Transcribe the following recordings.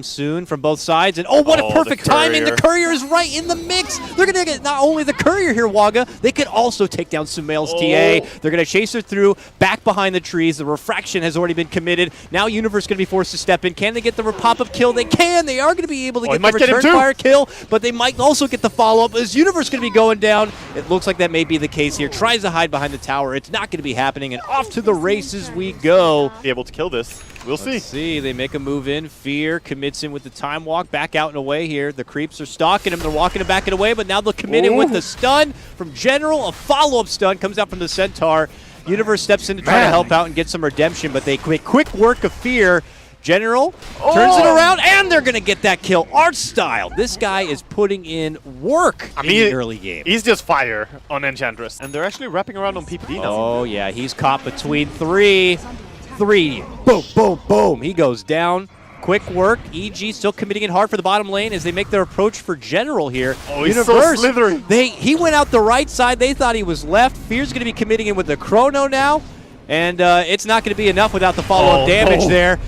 soon from both sides, and oh, what a perfect timing. The Courier is right in the mix. They're going to get not only the Courier here, Waga, they could also take down Sumail's TA. They're going to chase her through, back behind the trees. The Refraction has already been committed. Now Universe going to be forced to step in. Can they get the pop-up kill? They can. They are going to be able to get the return fire kill, but they might also get the follow-up. Is Universe going to be going down? It looks like that may be the case here. Tries to hide behind the tower. It's not going to be happening, and off to the races we go. Be able to kill this. We'll see. Let's see. They make a move in. Fear commits in with the time walk. Back out and away here. The creeps are stalking him. They're walking him back and away, but now they'll commit in with the stun from General. A follow-up stun comes out from the Centaur. Universe steps in to try to help out and get some redemption, but they quick work of Fear. General turns it around, and they're going to get that kill. Artstyle. This guy is putting in work in the early game. He's just fire on Enchantress. And they're actually wrapping around on PPD now. Oh, yeah. He's caught between three. Boom, boom, boom. He goes down. Quick work. EG still committing it hard for the bottom lane as they make their approach for General here. Oh, he's so slithery. He went out the right side. They thought he was left. Fear's going to be committing in with the Chrono now. And it's not going to be enough without the follow-up damage there.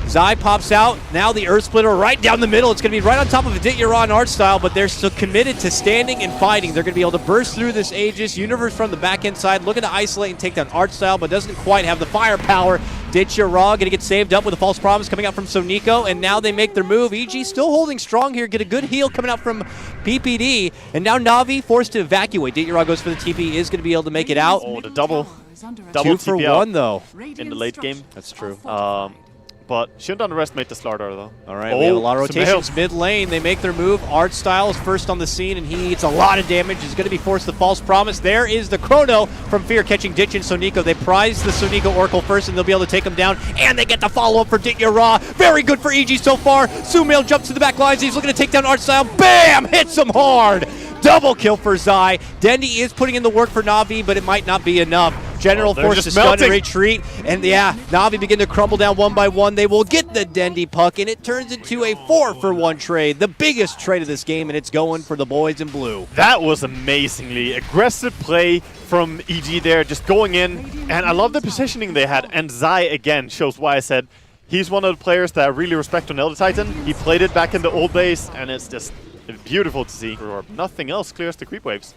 Zai pops out. Now the Earth Splitter right down the middle. It's going to be right on top of Aditya Ra and Artstyle, but they're still committed to standing and fighting. They're going to be able to burst through this Aegis. Universe from the back end side looking to isolate and take down Artstyle, but doesn't quite have the firepower. Aditya Ra going to get saved up with a false promise coming out from Soniko, and now they make their move. EG still holding strong here. Get a good heal coming out from PPD, and now Na'Vi forced to evacuate. Aditya Ra goes for the TP, is going to be able to make it out. Oh, the double 2 for 1 though. In the late game. That's true. But shouldn't underestimate the Slardar, though. All right, we have a lot of rotations mid lane. They make their move. Artstyle is first on the scene, and he eats a lot of damage. He's going to be forced to false promise. There is the Chrono from Fear catching Ditch and Soniko. They prize the Soniko Oracle first, and they'll be able to take him down. And they get the follow-up for Aditya Ra. Very good for EG so far. Sumail jumps to the back lines. He's looking to take down Artstyle. Bam! Hits him hard. Double kill for Zai. Dendi is putting in the work for Na'Vi, but it might not be enough. General forced to stun and retreat, and yeah, Na'Vi begin to crumble down one by one. They will get the Dendi puck, and it turns into a 4-for-1 trade, the biggest trade of this game, and it's going for the boys in blue. That was amazingly aggressive play from EG there, just going in, and I love the positioning they had, and Zai again shows why I said he's one of the players that I really respect on Elder Titan. He played it back in the old days, and it's just beautiful to see. Nothing else clears the creep waves.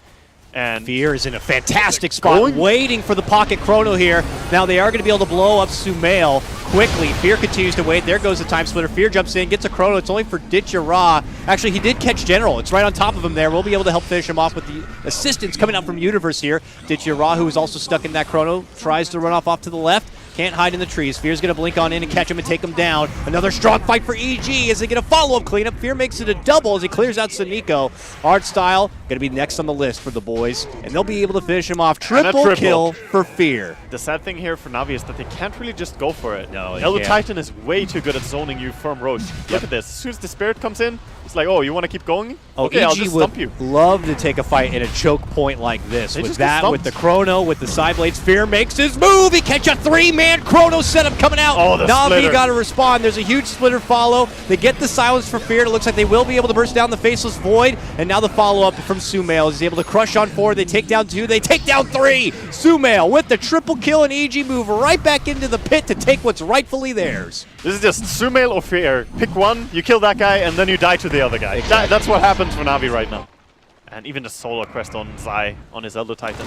And Fear is in a fantastic spot, waiting for the pocket Chrono here. Now they are going to be able to blow up Sumail quickly. Fear continues to wait. There goes the Time Splitter. Fear jumps in, gets a Chrono. It's only for Aditya Ra. Actually, he did catch General. It's right on top of him there. We'll be able to help finish him off with the assistance coming out from Universe here. Aditya Ra, who is also stuck in that Chrono, tries to run off to the left. Can't hide in the trees. Fear's going to blink on in and catch him and take him down. Another strong fight for EG as they get a follow-up cleanup. Fear makes it a double as he clears out Soniko. Artstyle going to be next on the list for the boys, and they'll be able to finish him off. Triple kill for Fear. The sad thing here for Na'Vi is that they can't really just go for it. No, Elder Titan is way too good at zoning you from Roche. Look at this. As soon as the Spirit comes in, it's like, oh, you want to keep going? Oh, okay, EG I'll just stump you. Love to take a fight in a choke point like this. With that, with the Chrono, with the side blades, Fear makes his move. He catch a 3-man Chrono setup coming out. Oh, the Na'Vi got to respond. There's a huge splitter follow. They get the silence for Fear. It looks like they will be able to burst down the Faceless Void. And now the follow-up from Sumail. He's able to crush on 4. They take down 2. They take down 3. Sumail with the triple kill, and EG move right back into the pit to take what's rightfully theirs. This is just Sumail or Fear. Pick one, you kill that guy, and then you die to the other guy. Exactly. That's what happens for Na'Vi right now. And even the Solar Crest on Zai, on his Elder Titan.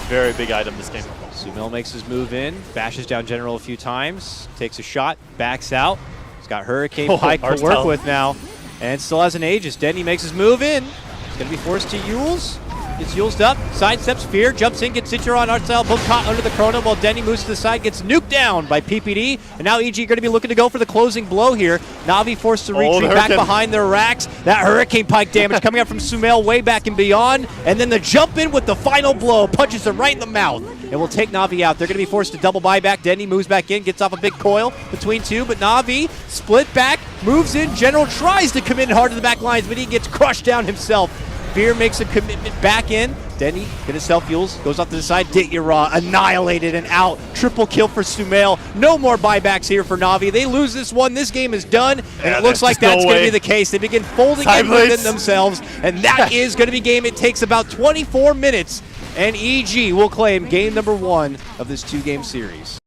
Very big item this game. Sumail makes his move in, bashes down General a few times, takes a shot, backs out. He's got Hurricane Pike to work with now, and still has an Aegis. Denny makes his move in. He's going to be forced to Yules. Gets Yules up, sidesteps Fear, jumps in, gets Citron, Artstyle, both caught under the Chrono, while Denny moves to the side, gets nuked down by PPD, and now EG going to be looking to go for the closing blow here. Na'Vi forced to retreat back behind their racks. That Hurricane Pike damage coming up from Sumail way back and beyond, and then the jump in with the final blow, punches him right in the mouth, and will take Na'Vi out. They're going to be forced to double buyback. Denny moves back in, gets off a big coil between 2, but Na'Vi split back, moves in. General tries to come in hard to the back lines, but he gets crushed down himself. Fear makes a commitment back in. Denny, get his self-fuels, goes off to the side. Aditya Ra annihilated and out. Triple kill for Sumail. No more buybacks here for Na'Vi. They lose this one. This game is done, and it looks like that's going to be the case. They begin folding in within themselves, and that is going to be game. It takes about 24 minutes, and EG will claim game number 1 of this 2-game series.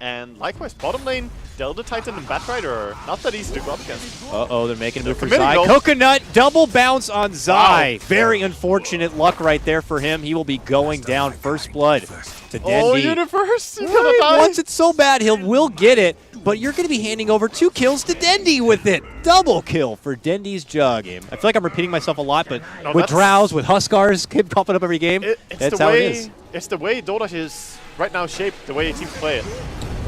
And likewise, bottom lane, Delta Titan and Batrider are not that easy to go up against. Uh-oh, they're making a move for committing, Zai. though. Coconut, double bounce on Zai. Wow. Very unfortunate luck right there for him. He will be going down first blood to Dendi. Oh, Universe! He's gonna Right, die! once it's so bad, will get it, but you're going to be handing over 2 kills to Dendi with it. Double kill for Dendi's Jug. I feel like I'm repeating myself a lot, but No, with that's- Drows, with Huskars, keep popping up every game, that's how it is. It's the way Dota is right now shaped, the way teams play it.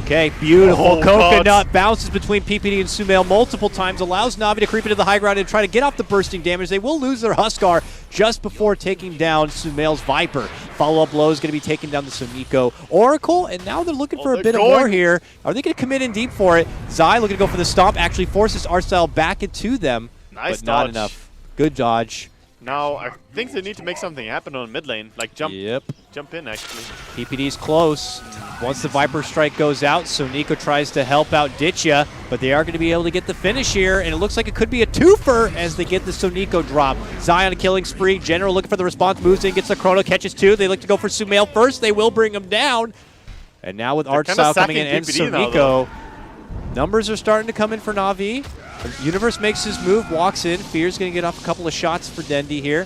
Okay, beautiful. Oh, Coconut God. bounces between PPD and Sumail multiple times, allows Na'Vi to creep into the high ground and try to get off the bursting damage. They will lose their Huskar just before taking down Sumail's Viper. Follow-up blow is going to be taking down the Soniko Oracle, and now they're looking for a they're bit of going. more here. Are they going to commit in deep for it? Zai looking to go for the stomp, actually forces Artstyle back into them, Nice but not dodge. enough. Good dodge. Now, I think they need to make something happen on mid lane, like jump in, actually. PPD's close. Once the Viper Strike goes out, Soniko tries to help out Ditya, but they are going to be able to get the finish here, and it looks like it could be a twofer as they get the Soniko drop. Zai on a killing spree. General looking for the response, moves in, gets the Chrono, catches 2. They look to go for Sumail first. They will bring him down. And now with They're kinda Artstyle coming in sacking and PPD now, Soniko, though. numbers are starting to come in for Na'Vi. Universe makes his move, walks in. Fear's going to get off a couple of shots for Dendi here.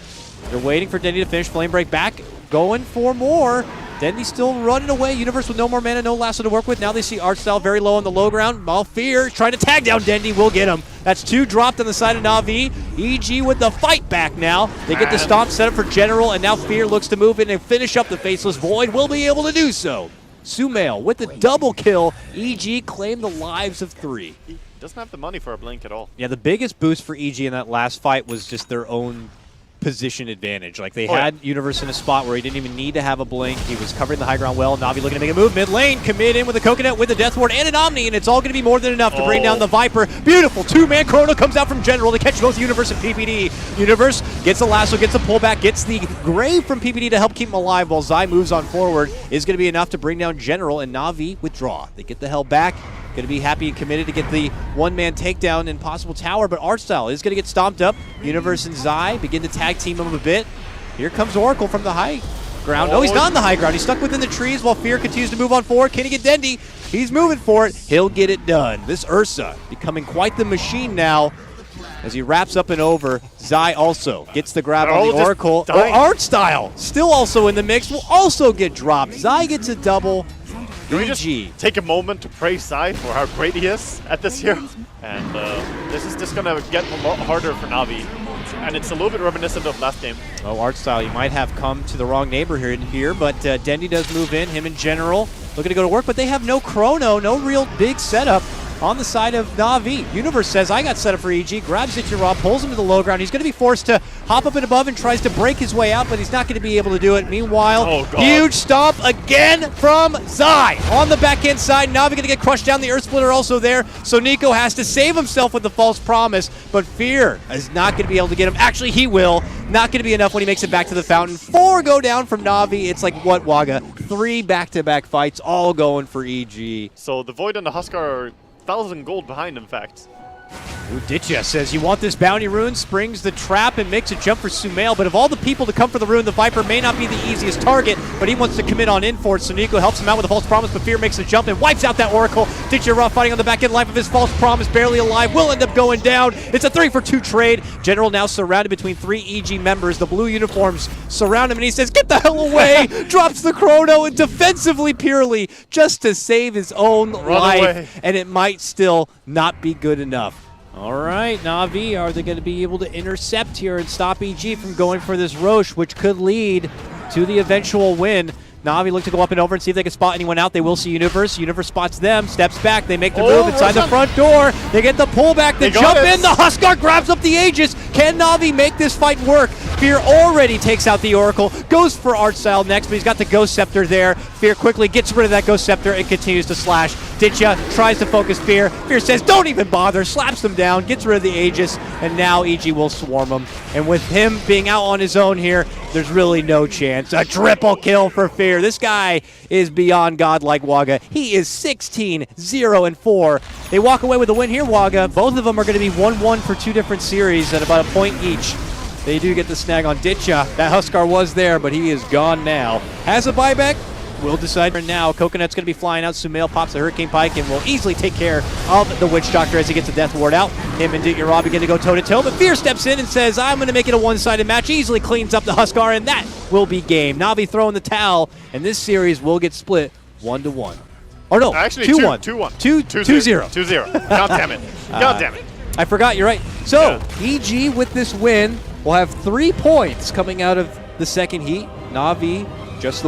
They're waiting for Dendi to finish. Flame break back, going for more. Dendi still running away. Universe with no more mana, no lasso to work with. Now they see Artstyle very low on the low ground. While Fear trying to tag down Dendi will get him. That's 2 dropped on the side of Na'Vi. EG with the fight back now. They get the stomp set up for General, and now Fear looks to move in and finish up the Faceless Void. Will be able to do so. Sumail with the double kill. EG claimed the lives of 3. He doesn't have the money for a blink at all. Yeah, the biggest boost for EG in that last fight was just their own position advantage. Like, they had Universe in a spot where he didn't even need to have a blink. He was covering the high ground well. Na'Vi looking to make a move. Mid lane, commit in with a Coconut, with the Death Ward, and an Omni, and it's all going to be more than enough to bring down the Viper. Beautiful 2-man Chrono comes out from General to catch both Universe and PPD. Universe gets the lasso, gets the pullback, gets the Grave from PPD to help keep him alive while Zai moves on forward. Is going to be enough to bring down General, and Na'Vi withdraw. They get the hell back. Going to be happy and committed to get the one-man takedown and possible tower, but Artstyle is going to get stomped up. Universe and Zai begin to tag team him a bit. Here comes Oracle from the high ground. No, he's not on the high ground. He's stuck within the trees while Fear continues to move on forward. Can he get Dendi? He's moving for it. He'll get it done. This Ursa becoming quite the machine now as he wraps up and over. Zai also gets the grab on the Oracle. Artstyle still also in the mix, will also get dropped. Zai gets a double. Can we just take a moment to praise Zai for how great he is at this hero? And this is just going to get a lot harder for Na'Vi. And it's a little bit reminiscent of last game. Oh, Artstyle, you might have come to the wrong neighborhood here, but Dendi does move in. Him in General looking to go to work, but they have no Chrono, no real big setup on the side of Na'Vi. Universe says, I got set up for EG, grabs Ichiro, pulls him to the low ground. He's going to be forced to hop up and above and tries to break his way out, but he's not going to be able to do it. Meanwhile, huge stomp again from Zai. On the backhand side, Na'Vi going to get crushed down. The Earth Splitter also there. So Nico has to save himself with the false promise, but Fear is not going to be able to get him. Actually, he will. Not going to be enough when he makes it back to the fountain. 4 go down from Na'Vi. It's like, what, Waga? 3 back-to-back fights, all going for EG. So the Void and the Huskar are 1,000 gold behind, in fact. Uditya says, you want this bounty rune? Springs the trap and makes a jump for Sumail, but of all the people to come for the rune, the Viper may not be the easiest target, but he wants to commit on in for it. So Nico helps him out with a false promise, but Fear makes a jump and wipes out that Oracle. Uditya Raw fighting on the back end life of his false promise, barely alive, will end up going down. It's a 3-for-2 trade. General now surrounded between 3 EG members. The blue uniforms surround him, and he says, get the hell away! Drops the Chrono and defensively purely just to save his own life, and it might still not be good enough. All right, Na'Vi, are they going to be able to intercept here and stop EG from going for this Roche, which could lead to the eventual win? Na'Vi look to go up and over and see if they can spot anyone out. They will see Universe. Universe spots them, steps back. They make the move inside the front door. They get the pullback, the jump in. The Huskar grabs up the Aegis. Can Na'Vi make this fight work? Fear already takes out the Oracle, goes for Artstyle next, but he's got the Ghost Scepter there. Fear quickly gets rid of that Ghost Scepter and continues to slash. Ditya tries to focus Fear. Fear says, don't even bother, slaps him down, gets rid of the Aegis, and now EG will swarm him. And with him being out on his own here, there's really no chance. A triple kill for Fear. This guy is beyond godlike, Waga. He is 16-0-4. They walk away with a win here, Waga. Both of them are going to be 1-1 for 2 different series at about a point each. They do get the snag on Ditya. That Huskar was there, but he is gone now. Has a buyback, will decide for now. Coconut's going to be flying out. Sumail pops the Hurricane Pike and will easily take care of the Witch Doctor as he gets a Death Ward out. Him and Urabi begin to go toe-to-toe, but Fear steps in and says, I'm going to make it a one-sided match. Easily cleans up the Huskar, and that will be game. Na'Vi throwing the towel, and this series will get split 1-1. Or no, actually 2-1. 2-1. 2-0. 2-0. God damn it. God damn it. I forgot, you're right. So, EG with this win will have 3 points coming out of the second heat. Na'Vi just the